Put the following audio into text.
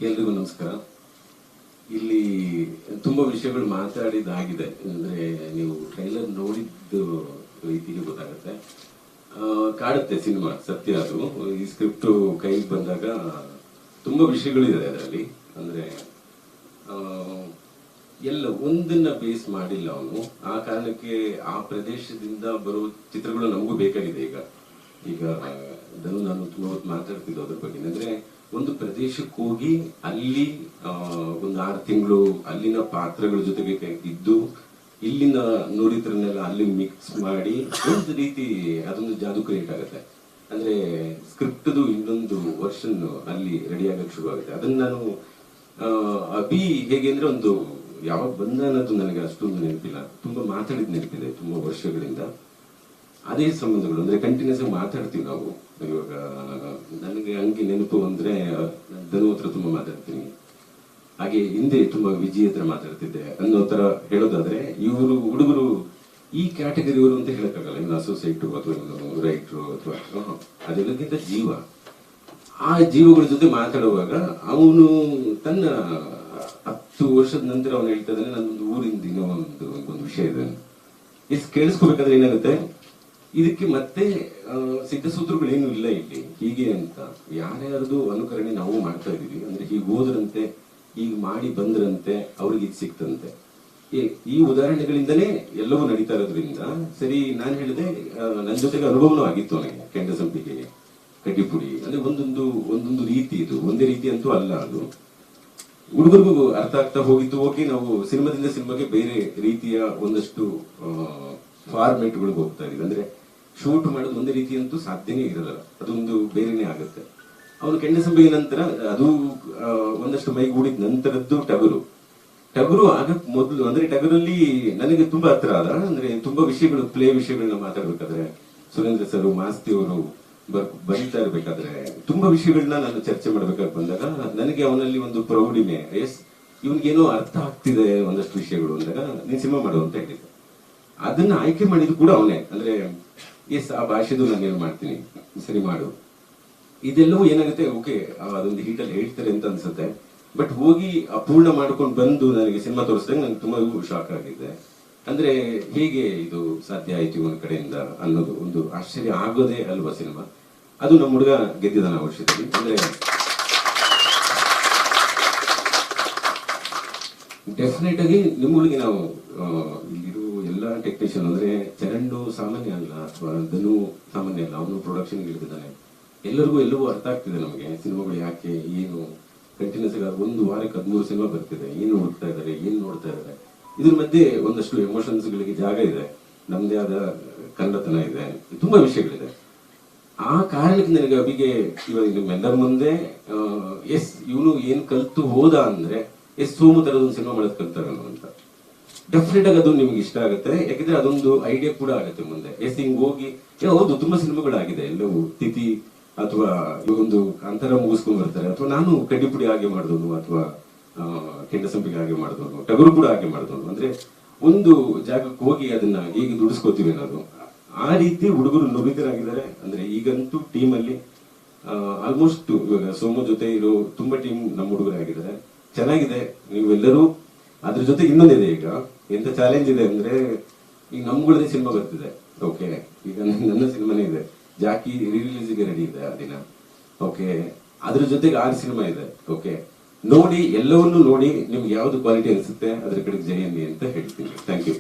ಎಲ್ರಿಗೂ ನಮಸ್ಕಾರ. ಇಲ್ಲಿ ತುಂಬಾ ವಿಷಯಗಳು ಮಾತಾಡಿದಾಗಿದೆ. ಅಂದ್ರೆ ನೀವು ಟ್ರೈಲರ್ ನೋಡಿದ್ದು ರೀತಿಗೆ ಗೊತ್ತಾಗುತ್ತೆ. ಕಾಡುತ್ತೆ ಸಿನಿಮಾ, ಸತ್ಯ ಅದು. ಈ ಸ್ಕ್ರಿಪ್ಟ್ ಕೈಗೆ ಬಂದಾಗ ತುಂಬಾ ವಿಷಯಗಳಿದೆ ಅದರಲ್ಲಿ. ಅಂದ್ರೆ ಎಲ್ಲ ಒಂದನ್ನ ಬೇಸ್ ಮಾಡಿಲ್ಲ ಅವನು. ಆ ಕಾರಣಕ್ಕೆ ಆ ಪ್ರದೇಶದಿಂದ ಬರೋ ಚಿತ್ರಗಳು ನಮಗೂ ಬೇಕಾಗಿದೆ. ಈಗ ನಾನು ತುಂಬಾ ಹೊತ್ತು ಮಾತಾಡ್ತಿದ್ದೆ ಅದ್ರ ಬಗ್ಗೆ. ಅಂದ್ರೆ ಒಂದು ಪ್ರದೇಶಕ್ಕೆ ಹೋಗಿ ಅಲ್ಲಿ ಒಂದು 6 ತಿಂಗಳು ಅಲ್ಲಿನ ಪಾತ್ರಗಳ ಜೊತೆಗೆ ಇದ್ದು ಇಲ್ಲಿನ ನುರಿತರನ್ನೆಲ್ಲ ಅಲ್ಲಿ ಮಿಕ್ಸ್ ಮಾಡಿ ಒಂದು ರೀತಿ ಅದೊಂದು ಜಾದು ಕ್ರಿಯೇಟ್ ಆಗುತ್ತೆ. ಅಂದ್ರೆ ಸ್ಕ್ರಿಪ್ಟ್ದು ಇನ್ನೊಂದು ವರ್ಷನ್ ಅಲ್ಲಿ ರೆಡಿ ಆಗಕ್ಕೆ ಶುರು ಆಗುತ್ತೆ. ಅದನ್ನ ನಾನು ಅಭಿ ಹೇಗೆ ಅಂದ್ರೆ ಒಂದು ಯಾವಾಗ ಬಂದ ಅನ್ನೋದು ನನಗೆ ಅಷ್ಟೊಂದು ನೆನಪಿಲ್ಲ. ತುಂಬಾ ಮಾತಾಡಿದ ನೆನಪಿದೆ ತುಂಬಾ ವರ್ಷಗಳಿಂದ. ಅದೇ ಸಂಬಂಧಗಳು ಅಂದ್ರೆ ಕಂಟಿನ್ಯೂಸ್ ಆಗಿ ಮಾತಾಡ್ತೀವಿ ನಾವು. ಇವಾಗ ನನಗೆ ಹಂಗೆ ನೆನಪು ಅಂದ್ರೆ ಧನು ಹತ್ರ ತುಂಬಾ ಮಾತಾಡ್ತೀನಿ. ಹಾಗೆ ಹಿಂದೆ ತುಂಬಾ ವಿಜಯ್ ಹತ್ರ ಮಾತಾಡ್ತಿದ್ದೆ ಅನ್ನೋ ತರ ಹೇಳೋದಾದ್ರೆ, ಇವರು ಹುಡುಗರು ಈ ಕ್ಯಾಟಗರಿಯವರು ಅಂತ ಹೇಳಕ್ಕಾಗಲ್ಲ. ಇನ್ನು ಅಸೋಸಿಯೇಟ್ ಅಥವಾ ರೈಟ್ರು ಅಥವಾ ಅದೆಲ್ಲಕ್ಕಿಂತ ಜೀವ. ಆ ಜೀವಗಳ ಜೊತೆ ಮಾತಾಡುವಾಗ ಅವನು ತನ್ನ 10 ವರ್ಷದ ನಂತರ ಅವನು ಹೇಳ್ತಾ ಇದ್ದಾನೆ, ನನ್ನೊಂದು ಊರಿಂದ ಇನ್ನೂ ಒಂದು ವಿಷಯ ಇದೆ. ಎಷ್ಟು ಕೇಳಿಸ್ಕೋಬೇಕಾದ್ರೆ ಏನಾಗುತ್ತೆ, ಇದಕ್ಕೆ ಮತ್ತೆ ಸಿದ್ಧಸೂತ್ರಗಳೇನು ಇಲ್ಲ ಇಲ್ಲಿ ಹೀಗೆ ಅಂತ. ಯಾರ್ಯಾರದು ಅನುಕರಣೆ ನಾವು ಮಾಡ್ತಾ ಇದೀವಿ. ಅಂದ್ರೆ ಹೀಗೆ ಹೋದ್ರಂತೆ, ಈಗ ಮಾಡಿ ಬಂದ್ರಂತೆ, ಅವ್ರಿಗೆ ಇದು ಸಿಕ್ತಂತೆ. ಈ ಉದಾಹರಣೆಗಳಿಂದಲೇ ಎಲ್ಲವೂ ನಡೀತಾ ಇರೋದ್ರಿಂದ ಸರಿ ನಾನು ಹೇಳಿದೆ. ನನ್ನ ಜೊತೆಗೆ ಅನುಭವನೂ ಆಗಿತ್ತು ನನಗೆ. ಕೆಂಡಸಂಪಿಗೆ, ಕಡ್ಡಿಪುಡಿ ಅಂದ್ರೆ ಒಂದೊಂದು ರೀತಿ. ಇದು ಒಂದೇ ರೀತಿ ಅಂತೂ ಅಲ್ಲ. ಅದು ಹುಡುಗರಿಗೂ ಅರ್ಥ ಆಗ್ತಾ ಹೋಗಿತ್ತು. ಹೋಗಿ ನಾವು ಸಿನಿಮಾದಿಂದ ಸಿನಿಮಾಗೆ ಬೇರೆ ರೀತಿಯ ಒಂದಷ್ಟು ಫಾರ್ಮೇಟ್ಗಳಿಗೆ ಹೋಗ್ತಾ ಇದೀವಿ. ಅಂದ್ರೆ ಶೂಟ್ ಮಾಡೋದು ಒಂದೇ ರೀತಿ ಅಂತೂ ಸಾಧ್ಯನೇ ಇರಲ್ಲ. ಅದೊಂದು ಬೇರೆನೆ ಆಗುತ್ತೆ. ಅವನು ಕೆಂಡಸಂಪಿಗೆ ನಂತರ ಅದು ಒಂದಷ್ಟು ಮೈಗೂಡಿದ ನಂತರದ್ದು ಟಗರು ಆಗಕ್ ಮೊದಲು. ಅಂದ್ರೆ ಟಗರಲ್ಲಿ ನನಗೆ ತುಂಬಾ ಹತ್ರ ಆದ. ಅಂದ್ರೆ ತುಂಬಾ ವಿಷಯಗಳು, ಪ್ಲೇ ವಿಷಯಗಳನ್ನ ಮಾತಾಡ್ಬೇಕಾದ್ರೆ ಸುರೇಂದ್ರ ಸರ್, ಮಾಸ್ತಿ ಅವರು ಬರೀತಾ ಇರ್ಬೇಕಾದ್ರೆ ತುಂಬಾ ವಿಷಯಗಳನ್ನ ನಾನು ಚರ್ಚೆ ಮಾಡ್ಬೇಕಾಗಿ ಬಂದಾಗ ನನಗೆ ಅವನಲ್ಲಿ ಒಂದು ಪ್ರೌಢಿಮೆ, ಇವನ್ಗೇನೋ ಅರ್ಥ ಆಗ್ತಿದೆ ಒಂದಷ್ಟು ವಿಷಯಗಳು ಅಂದಾಗ ನೀನ್ ಸಿನಿಮಾ ಮಾಡು ಅಂತ ಹೇಳಿದ್ದೆ. ಅದನ್ನ ಆಯ್ಕೆ ಮಾಡಿದ್ರು ಕೂಡ ಅವನೇ. ಅಂದ್ರೆ ಆ ಭಾಷೆದು ನಾನೇನು ಮಾಡ್ತೀನಿ, ಸರಿ ಮಾಡು. ಇದೆಲ್ಲವೂ ಏನಾಗುತ್ತೆ, ಓಕೆ ಅದೊಂದು ಹೀಟಲ್ಲಿ ಹೇಳ್ತಾರೆ ಅಂತ ಅನ್ಸುತ್ತೆ. ಬಟ್ ಹೋಗಿ ಅಪೂರ್ಣ ಮಾಡ್ಕೊಂಡು ಬಂದು ನನಗೆ ಸಿನಿಮಾ ತೋರಿಸಿದಾಗ ನಂಗೆ ತುಂಬಾ ಶಾಕ್ ಆಗಿದೆ. ಅಂದ್ರೆ ಹೇಗೆ ಇದು ಸಾಧ್ಯ ಆಯ್ತು ಒಂದ್ ಕಡೆಯಿಂದ ಅನ್ನೋದು ಒಂದು ಆಶ್ಚರ್ಯ ಆಗೋದೇ ಅಲ್ವಾ ಸಿನಿಮಾ. ಅದು ನಮ್ಮ ಹುಡುಗ ಗೆದ್ದಿದ್ದಾನೆ ಆ ವರ್ಷದಲ್ಲಿ. ಅಂದ್ರೆ ಡೆಫಿನೆಟ್ ಆಗಿ ನಿಮ್ಮಗಳಿಗೆ ನಾವು ಇಲ್ಲಿರೋ ಎಲ್ಲ ಟೆಕ್ನಿಷಿಯನ್ ಅಂದ್ರೆ ಚರಂಡು ಸಾಮಾನ್ಯ ಅಲ್ಲ, ಅಥವಾ ಧನು ಸಾಮಾನ್ಯ ಅಲ್ಲ. ಅವನು ಪ್ರೊಡಕ್ಷನ್ ಇಳಿದಿದ್ದಾನೆ. ಎಲ್ಲವೂ ಅರ್ಥ ಆಗ್ತಿದೆ ನಮಗೆ. ಸಿನಿಮಾಗಳು ಯಾಕೆ ಏನು ಕಂಟಿನ್ಯೂಸ್ ಆಗಿ ಒಂದು ವಾರಕ್ಕೆ 13 ಸಿನಿಮಾ ಬರ್ತಿದೆ. ಏನು ಹುಡುಕ್ತಾ ಇದ್ದಾರೆ, ಏನ್ ನೋಡ್ತಾ ಇದ್ದಾರೆ. ಇದ್ರ ಮಧ್ಯೆ ಒಂದಷ್ಟು ಎಮೋಷನ್ಸ್ ಗಳಿಗೆ ಜಾಗ ಇದೆ. ನಮ್ದೇ ಆದ ಕನ್ನಡತನ ಇದೆ. ತುಂಬಾ ವಿಷಯಗಳಿದೆ. ಆ ಕಾರಣಕ್ಕೆ ನನಗೆ ಅಭಿಗೆ ಇವಾಗ ನಿಮ್ಮೆಲ್ಲರ ಮುಂದೆ ಇವನು ಏನ್ ಕಲ್ತು ಹೋದ ಅಂದ್ರೆ ಸೋಮು ತರದೊಂದು ಸಿನಿಮಾ ಮಾಡೋದು ಕಲ್ತಾರನು ಅಂತ. ಡೆಫಿನೆಟ್ ಆಗಿ ಅದು ನಿಮ್ಗೆ ಇಷ್ಟ ಆಗುತ್ತೆ. ಯಾಕಂದ್ರೆ ಅದೊಂದು ಐಡಿಯಾ ಕೂಡ ಆಗುತ್ತೆ ಮುಂದೆ. ಹಿಂಗ್ ಹೋಗಿ ಹೌದು ತುಂಬಾ ಸಿನಿಮಾಗಳಾಗಿದೆ. ಎಲ್ಲವೂ ತಿಥಿ ಅಥವಾ ಒಂದು ಕಾಂತಾರ ಮುಗಿಸ್ಕೊಂಡ್ ಬರ್ತಾರೆ, ಅಥವಾ ನಾನು ಕಡ್ಡಿಪುಡಿ ಹಾಗೆ ಮಾಡಿದವನು, ಅಥವಾ ಕೆಂಡಸಂಪಿಗೆ ಹಾಗೆ ಮಾಡಿದವನು, ಟಗರು ಕೂಡ ಹಾಗೆ ಮಾಡಿದವನು. ಅಂದ್ರೆ ಒಂದು ಜಾಗಕ್ಕೆ ಹೋಗಿ ಅದನ್ನ ಹೇಗೆ ದುಡಿಸ್ಕೋತೀವಿ ಅನ್ನೋದು. ಆ ರೀತಿ ಹುಡುಗರು ನುರಿತರಾಗಿದ್ದಾರೆ. ಅಂದ್ರೆ ಈಗಂತೂ ಟೀಮ್ ಅಲ್ಲಿ ಆಲ್ಮೋಸ್ಟ್ ಇವಾಗ ಸೋಮು ಜೊತೆ ಇರೋ ತುಂಬಾ ಟೀಮ್ ನಮ್ಮ ಹುಡುಗರಾಗಿದ್ದಾರೆ. ಚೆನ್ನಾಗಿದೆ. ನೀವೆಲ್ಲರೂ ಅದ್ರ ಜೊತೆ ಇನ್ನೊಂದಿದೆ. ಈಗ ಎಂತ ಚಾಲೆಂಜ್ ಇದೆ ಅಂದ್ರೆ, ಈಗ ನಮ್ಗಳದೇ ಸಿನಿಮಾ ಬರ್ತಿದೆ. ಓಕೆ, ಈಗ ನನ್ನ ಸಿನಿಮಾನೇ ಇದೆ. ಜಾಕಿ ರಿಲೀಸ್ಗೆ ರೆಡಿ ಇದೆ ಆ ದಿನ. ಓಕೆ, ಅದ್ರ ಜೊತೆಗೆ 6 ಸಿನಿಮಾ ಇದೆ. ಓಕೆ, ನೋಡಿ, ಎಲ್ಲವನ್ನೂ ನೋಡಿ ನಿಮ್ಗೆ ಯಾವ್ದು ಕ್ವಾಲಿಟಿ ಅನ್ಸುತ್ತೆ ಅದ್ರ ಕಡೆಗೆ ಜೈ ಅನ್ನಿ ಅಂತ ಹೇಳ್ತೀನಿ. Thank you.